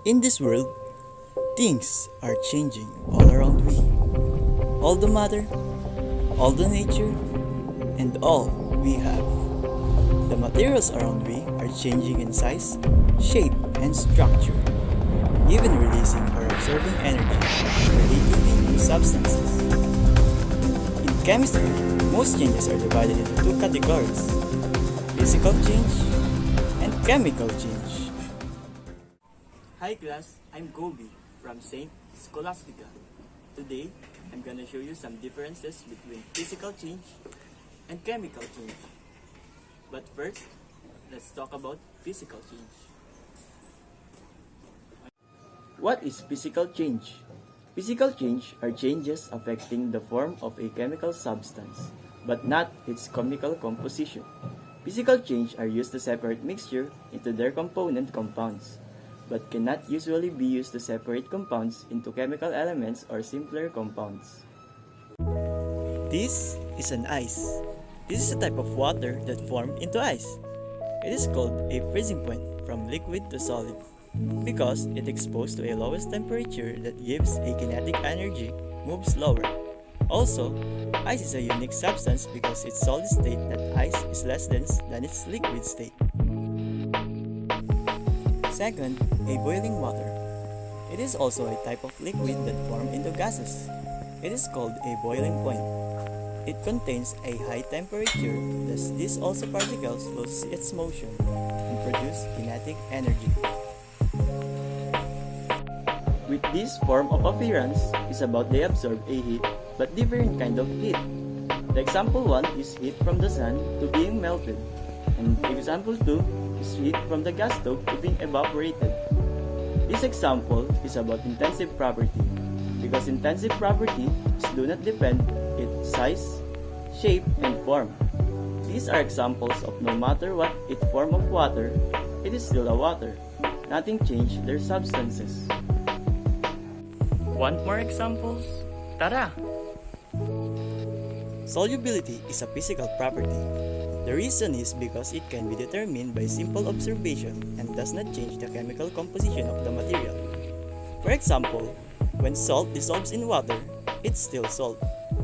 In this world, things are changing all around we. All the matter, all the nature, and all we have. The materials around we are changing in size, shape, and structure, even releasing or absorbing energy, creating new substances. In chemistry, most changes are divided into two categories: physical change and chemical change. Hi class, I'm Kobe from St. Scholastica. Today, I'm gonna show you some differences between physical change and chemical change. But first, let's talk about physical change. What is physical change? Physical change are changes affecting the form of a chemical substance, but not its chemical composition. Physical change are used to separate mixture into their component compounds, but cannot usually be used to separate compounds into chemical elements or simpler compounds. This is an ice. This is a type of water that formed into ice. It is called a freezing point from liquid to solid because it exposed to a lowest temperature that gives a kinetic energy moves slower. Also, ice is a unique substance because its solid state that ice is less dense than its liquid state. Second, a boiling water. It is also a type of liquid that forms into gases. It is called a boiling point. It contains a high temperature, thus these also particles lose its motion and produce kinetic energy. With this form of appearance is about they absorb a heat but different kind of heat. The example 1 is heat from the sun to being melted, and example 2 is heat from the gas stove to being evaporated. This example is about intensive property, because intensive properties do not depend its size, shape, and form. These are examples of no matter what its form of water, it is still a water. Nothing changed their substances. Want more examples? Tara! Solubility is a physical property. The reason is because it can be determined by simple observation and does not change the chemical composition of the material. For example, when salt dissolves in water, it's still salt.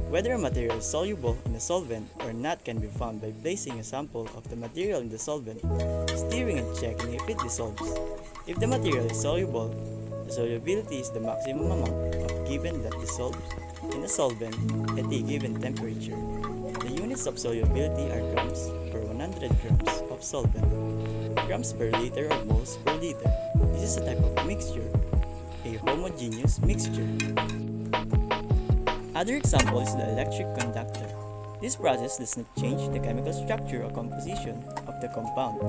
Whether a material is soluble in a solvent or not can be found by placing a sample of the material in the solvent, stirring and checking if it dissolves. If the material is soluble, the solubility is the maximum amount of given that dissolves in a solvent at a given temperature. The units of solubility are grams per 100 grams of solvent, grams per liter or moles per liter. This is a type of mixture, a homogeneous mixture. Other example is the electric conductor. This process does not change the chemical structure or composition of the compound.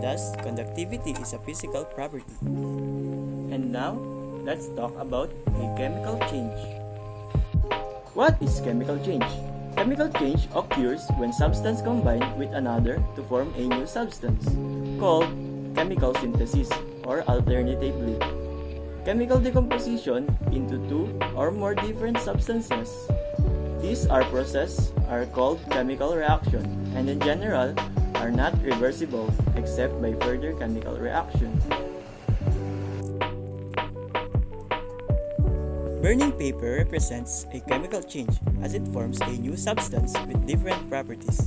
Thus, conductivity is a physical property. And now, let's talk about a chemical change. What is chemical change? Chemical change occurs when substance combine with another to form a new substance, called chemical synthesis, or alternatively, chemical decomposition into two or more different substances. These processes are called chemical reaction and in general are not reversible except by further chemical reaction. Burning paper represents a chemical change as it forms a new substance with different properties.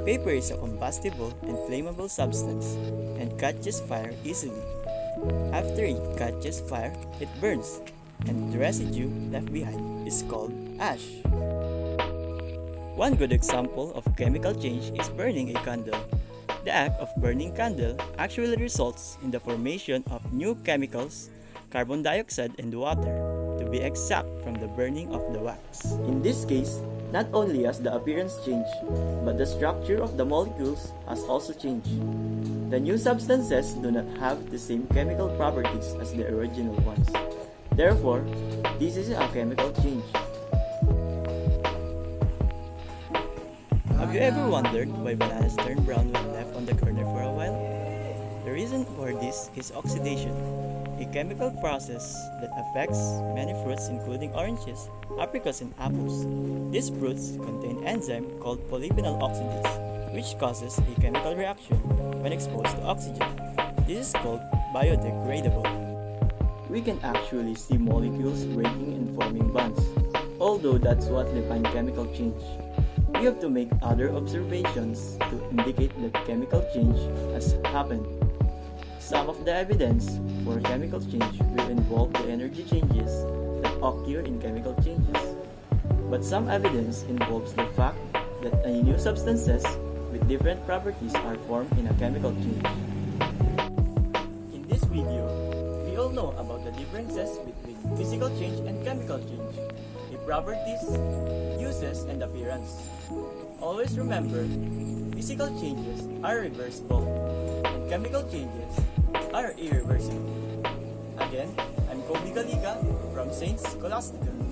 Paper is a combustible and flammable substance and catches fire easily. After it catches fire, it burns, and the residue left behind is called ash. One good example of chemical change is burning a candle. The act of burning candle actually results in the formation of new chemicals, carbon dioxide and water, to be exact from the burning of the wax. In this case, not only has the appearance changed, but the structure of the molecules has also changed. The new substances do not have the same chemical properties as the original ones. Therefore, this is a chemical change. Have you ever wondered why bananas turn brown when left on the corner for a while? The reason for this is oxidation, a chemical process that affects many fruits including oranges, apricots, and apples. These fruits contain enzyme called polyphenol oxidase, which causes a chemical reaction when exposed to oxygen. This is called biodegradable. we can actually see molecules breaking and forming bonds. Although that's what defines chemical change, we have to make other observations to indicate that chemical change has happened. Some of the evidence for chemical change will involve the energy changes that occur in chemical changes. But some evidence involves the fact that new substances with different properties are formed in a chemical change. In this video, we all know about the differences between physical change and chemical change, the properties, uses, and appearance. Always remember, physical changes are reversible, and chemical changes are irreversible. Again, I'm Kobe Kalika from Saint Scholastica.